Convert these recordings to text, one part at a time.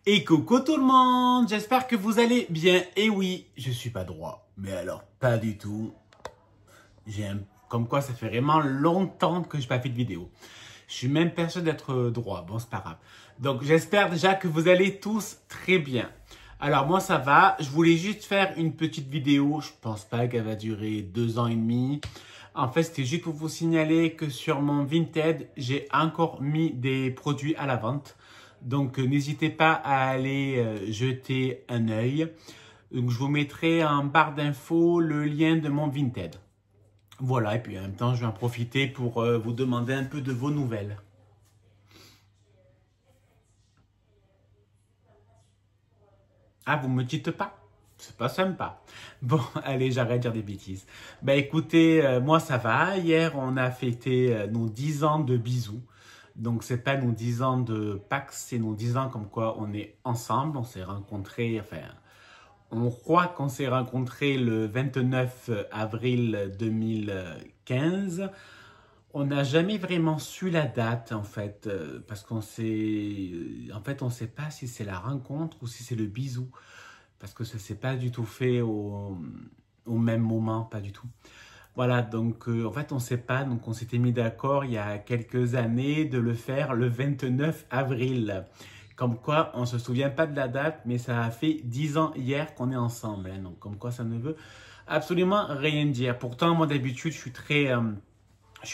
Et coucou tout le monde, j'espère que vous allez bien. Et oui, je suis pas droit, mais alors pas du tout. Comme quoi ça fait vraiment longtemps que je n'ai pas fait de vidéo. Je suis même persuadé d'être droit, bon c'est pas grave. Donc j'espère déjà que vous allez tous très bien. Alors moi ça va, je voulais juste faire une petite vidéo, je pense pas qu'elle va durer 2 ans et demi. En fait c'était juste pour vous signaler que sur mon Vinted, j'ai encore mis des produits à la vente. Donc n'hésitez pas à aller jeter un œil. Donc je vous mettrai en barre d'infos le lien de mon Vinted. Voilà, et puis en même temps je vais en profiter pour vous demander un peu de vos nouvelles. Ah, vous me dites pas? C'est pas sympa. Bon, allez, j'arrête de dire des bêtises. Bah écoutez, moi ça va. Hier, on a fêté nos 10 ans de bisous. Donc, c'est pas nos 10 ans de Pax, c'est nos 10 ans comme quoi on est ensemble. On s'est rencontrés, enfin, on croit qu'on s'est rencontrés le 29 avril 2015. On n'a jamais vraiment su la date, en fait, parce qu'on sait... En fait, on ne sait pas si c'est la rencontre ou si c'est le bisou, parce que ça ne s'est pas du tout fait au même moment, pas du tout. Voilà, donc en fait, on ne sait pas, donc on s'était mis d'accord il y a quelques années de le faire le 29 avril. Comme quoi, on ne se souvient pas de la date, mais ça a fait 10 ans hier qu'on est ensemble. Hein, donc, comme quoi, ça ne veut absolument rien dire. Pourtant, moi, d'habitude, je suis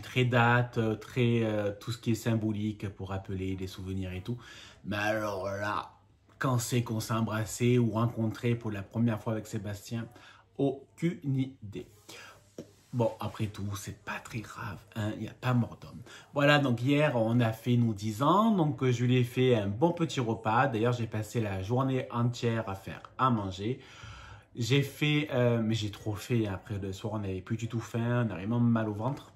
très date, très tout ce qui est symbolique pour rappeler les souvenirs et tout. Mais alors là, quand c'est qu'on s'est embrassé ou rencontré pour la première fois avec Sébastien, aucune idée. Bon, après tout, c'est pas très grave, hein, il n'y a pas mort d'homme. Voilà, donc hier, on a fait nos 10 ans, donc je lui ai fait un bon petit repas. D'ailleurs, j'ai passé la journée entière à faire à manger. J'ai fait, mais j'ai trop fait, après le soir, on n'avait plus du tout faim, on a vraiment mal au ventre.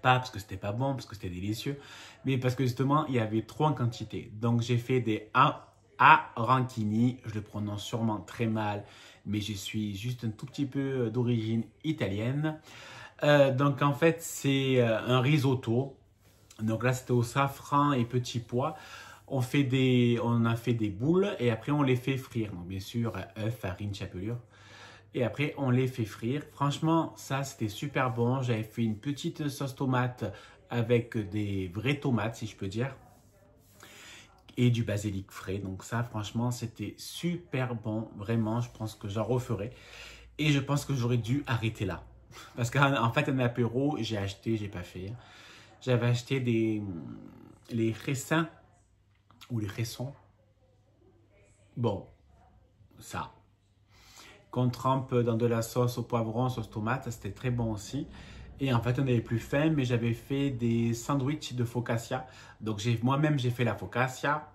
Pas parce que c'était pas bon, parce que c'était délicieux, mais parce que justement, il y avait trop en quantité. Donc, j'ai fait des arancini, je le prononce sûrement très mal, mais je suis juste un tout petit peu d'origine italienne. Donc, en fait, c'est un risotto. Donc là, c'était au safran et petits pois. On a fait des boules et après, on les fait frire. Donc, bien sûr, œufs, farine, chapelure. Et après, on les fait frire. Franchement, ça, c'était super bon. J'avais fait une petite sauce tomate avec des vraies tomates, si je peux dire. Et du basilic frais. Donc ça, franchement, c'était super bon. Vraiment, je pense que j'en referai. Et je pense que j'aurais dû arrêter là. Parce qu'en fait, un apéro, j'ai pas fait. J'avais acheté les raisins ou les raisons. Bon, ça. Qu'on trempe dans de la sauce au poivron, sauce tomate, c'était très bon aussi. Et en fait, on n'avait plus faim, mais j'avais fait des sandwichs de focaccia. Donc moi-même, j'ai fait la focaccia.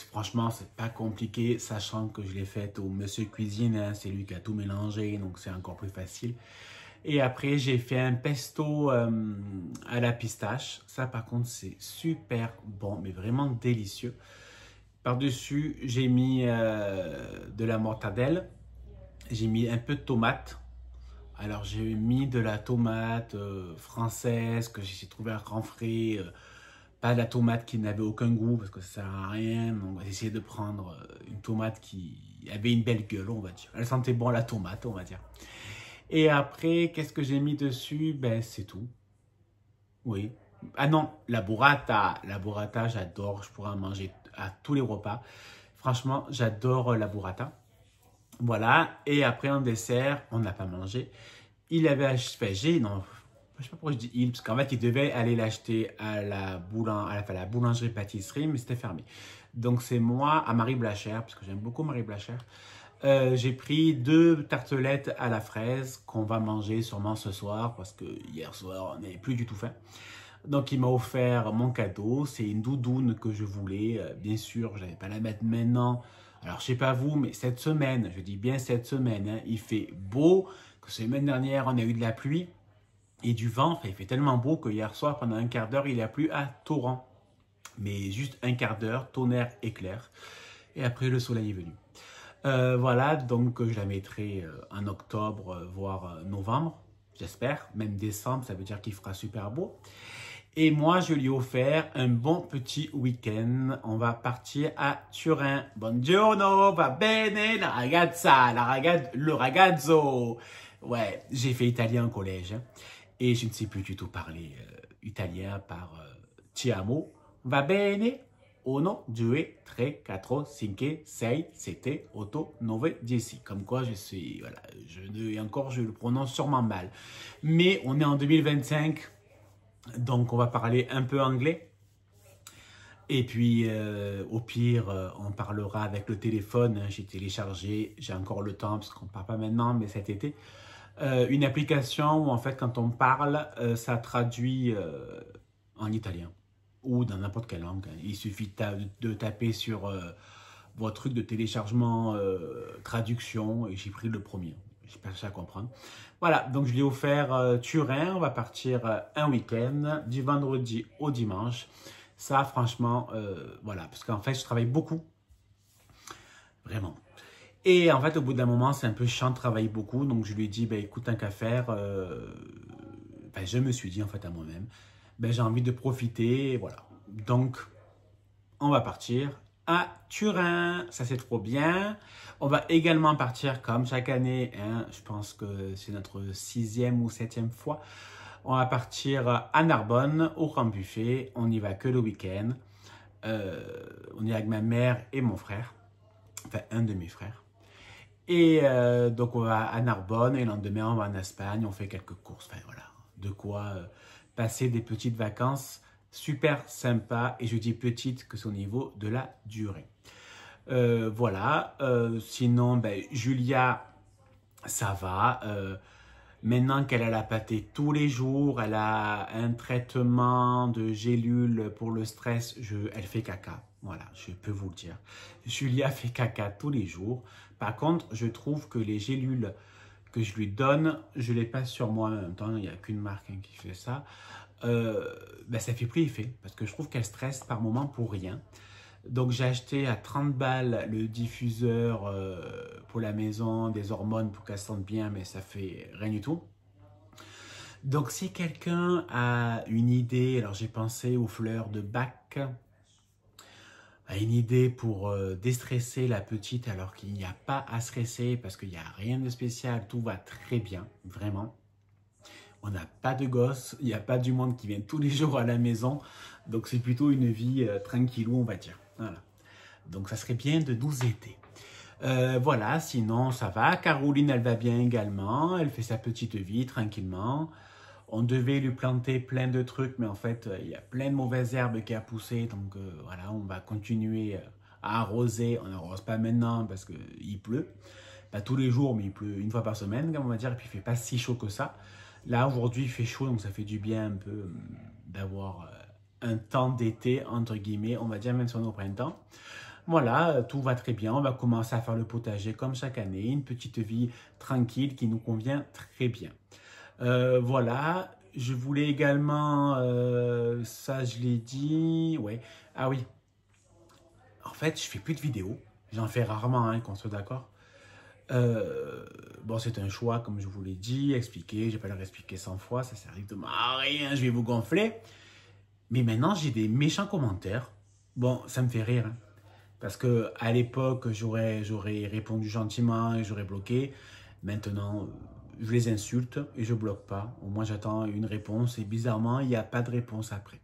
Franchement, c'est pas compliqué, sachant que je l'ai faite au Monsieur Cuisine, hein, c'est lui qui a tout mélangé, donc c'est encore plus facile. Et après, j'ai fait un pesto à la pistache. Ça, par contre, c'est super bon, mais vraiment délicieux. Par-dessus, j'ai mis de la mortadelle. J'ai mis un peu de tomate. Alors, j'ai mis de la tomate française que j'ai trouvé à grand frais. Pas de la tomate qui n'avait aucun goût parce que ça sert à rien. Donc, on va essayer de prendre une tomate qui avait une belle gueule, on va dire. Elle sentait bon la tomate, on va dire. Et après, qu'est-ce que j'ai mis dessus? Ben, c'est tout. Oui. Ah non, la burrata. La burrata, j'adore. Je pourrais en manger à tous les repas. Franchement, j'adore la burrata. Voilà. Et après, en dessert, on n'a pas mangé. Il avait acheté, enfin, non, je sais pas pourquoi je dis il, parce qu'en fait, il devait aller l'acheter à la boulangerie-pâtisserie, mais c'était fermé. Donc, c'est moi, à Marie Blachère, parce que j'aime beaucoup Marie Blachère. J'ai pris 2 tartelettes à la fraise qu'on va manger sûrement ce soir, parce que hier soir, on n'avait plus du tout faim. Donc, il m'a offert mon cadeau. C'est une doudoune que je voulais. Bien sûr, je n'allais pas la mettre maintenant. Alors, je sais pas vous, mais cette semaine, je dis bien cette semaine, hein, il fait beau. Que la semaine dernière, on a eu de la pluie et du vent. Enfin, il fait tellement beau que hier soir, pendant un quart d'heure, il a plu à torrent. Mais juste un quart d'heure, tonnerre, éclair. Et après, le soleil est venu. Voilà, donc je la mettrai en octobre, voire novembre, j'espère. Même décembre, ça veut dire qu'il fera super beau. Et moi, je lui ai offert un bon petit week-end. On va partir à Turin. Buongiorno, va bene, la ragazza, le ragazzo. Ouais, j'ai fait italien au collège. Hein, et je ne sais plus du tout parler italien par ti amo. Va bene, 1, 2, 3, 4, 5, 6, 7, 8, 9, 10. Comme quoi, je suis, voilà, et encore, je le prononce sûrement mal. Mais on est en 2025. Donc, on va parler un peu anglais. Et puis, au pire, on parlera avec le téléphone. J'ai téléchargé, j'ai encore le temps, parce qu'on ne parle pas maintenant, mais cet été, une application où, en fait, quand on parle, ça traduit en italien ou dans n'importe quelle langue. Il suffit de taper sur votre truc de téléchargement, traduction, et j'ai pris le premier. J'ai pas cherché à comprendre. Voilà, donc je lui ai offert Turin. On va partir un week-end, du vendredi au dimanche. Ça, franchement, voilà, parce qu'en fait, je travaille beaucoup, vraiment. Et en fait, au bout d'un moment, c'est un peu chiant de travailler beaucoup. Donc, je lui ai dit, ben, écoute, tant qu'à faire, ben, je me suis dit, en fait, à moi-même, ben, j'ai envie de profiter, voilà. Donc, on va partir à Turin, ça c'est trop bien. On va également partir comme chaque année, hein, je pense que c'est notre 6e ou 7e fois. On va partir à Narbonne, au Grand Buffet. On n'y va que le week-end. On est avec ma mère et mon frère, enfin un de mes frères. Et donc on va à Narbonne et le lendemain on va en Espagne, on fait quelques courses. Enfin voilà, de quoi passer des petites vacances super sympa, et je dis petite que c'est au niveau de la durée. Voilà, sinon, ben, Julia, ça va. Maintenant qu'elle a la pâtée tous les jours, elle a un traitement de gélules pour le stress, elle fait caca. Voilà, je peux vous le dire. Julia fait caca tous les jours. Par contre, je trouve que les gélules que je lui donne, je les passe sur moi en même temps. Il n'y a qu'une marque hein, qui fait ça. Ben ça fait plus effet parce que je trouve qu'elle stresse par moment pour rien. Donc j'ai acheté à 30 balles le diffuseur pour la maison, des hormones pour qu'elle se sente bien, mais ça fait rien du tout. Donc si quelqu'un a une idée, alors j'ai pensé aux fleurs de Bach, à une idée pour déstresser la petite alors qu'il n'y a pas à stresser parce qu'il n'y a rien de spécial, tout va très bien, vraiment. On n'a pas de gosses, il n'y a pas du monde qui vient tous les jours à la maison. Donc, c'est plutôt une vie tranquillou, on va dire. Voilà. Donc, ça serait bien de nous aider. Voilà, sinon, ça va. Caroline, elle va bien également. Elle fait sa petite vie tranquillement. On devait lui planter plein de trucs, mais en fait, il y a plein de mauvaises herbes qui a poussé. Donc, voilà, on va continuer à arroser. On n'arrose pas maintenant parce qu'il pleut. Pas tous les jours, mais il pleut une fois par semaine, on va dire. Et puis, il ne fait pas si chaud que ça. Là, aujourd'hui, il fait chaud, donc ça fait du bien un peu d'avoir un temps d'été, entre guillemets, on va dire, même si on est au printemps. Voilà, tout va très bien. On va commencer à faire le potager comme chaque année. Une petite vie tranquille qui nous convient très bien. Voilà, je voulais également, ça je l'ai dit, ouais. Ah oui, en fait, je fais plus de vidéos. J'en fais rarement, hein, qu'on soit d'accord. Bon, c'est un choix, comme je vous l'ai dit, expliqué, je vais pas leur expliquer 100 fois, ça sert strictement à rien, je vais vous gonfler. Mais maintenant, j'ai des méchants commentaires. Bon, ça me fait rire, hein, parce que à l'époque, j'aurais répondu gentiment et j'aurais bloqué. Maintenant, je les insulte et je bloque pas. Au moins, j'attends une réponse et bizarrement, il n'y a pas de réponse après.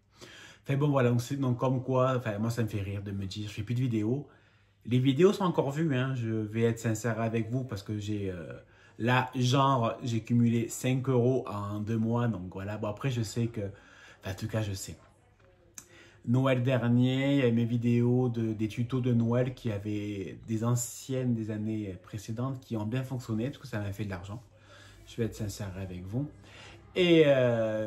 Enfin bon, voilà, donc comme quoi, enfin, moi, ça me fait rire de me dire, je fais plus de vidéos. Les vidéos sont encore vues, hein. Je vais être sincère avec vous parce que j'ai là, genre, j'ai cumulé 5 € en 2 mois. Donc voilà, bon après je sais que, enfin en tout cas je sais. Noël dernier, il y avait mes vidéos des tutos de Noël qui avaient des anciennes des années précédentes qui ont bien fonctionné parce que ça m'a fait de l'argent. Je vais être sincère avec vous. Et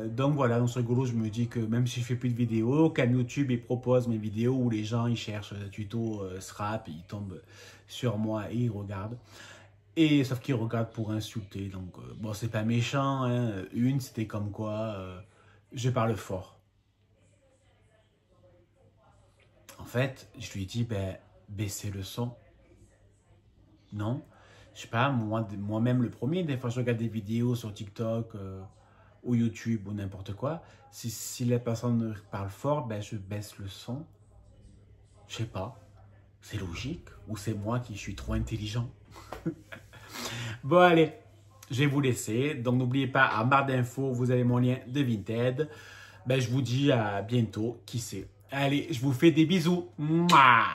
donc voilà, dans ce rigolo, je me dis que même si je fais plus de vidéos, comme YouTube, il propose mes vidéos où les gens, ils cherchent tuto Scrap, ils tombent sur moi et ils regardent. Et sauf qu'ils regardent pour insulter, donc bon, c'est pas méchant, hein. Une, c'était comme quoi je parle fort. En fait, je lui ai dit, ben, baissez le son. Non, je sais pas, moi-même le premier, des fois je regarde des vidéos sur TikTok, ou YouTube ou n'importe quoi, si les personnes parlent fort, ben je baisse le son. Je sais pas, c'est logique ou c'est moi qui suis trop intelligent. Bon allez, je vais vous laisser. Donc n'oubliez pas, à barre d'infos, vous avez mon lien de Vinted. Ben, je vous dis à bientôt, qui sait. Allez, je vous fais des bisous. Mouah,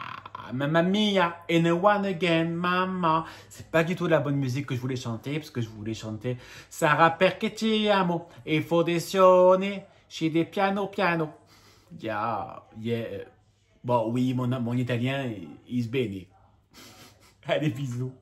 Mamma mia, and one again, maman. C'est pas du tout de la bonne musique que je voulais chanter, parce que je voulais chanter Sarà perché ti amo, e fondazione, chez des piano piano. Yeah. Bon, oui, mon italien, il se bénit. Allez, bisous.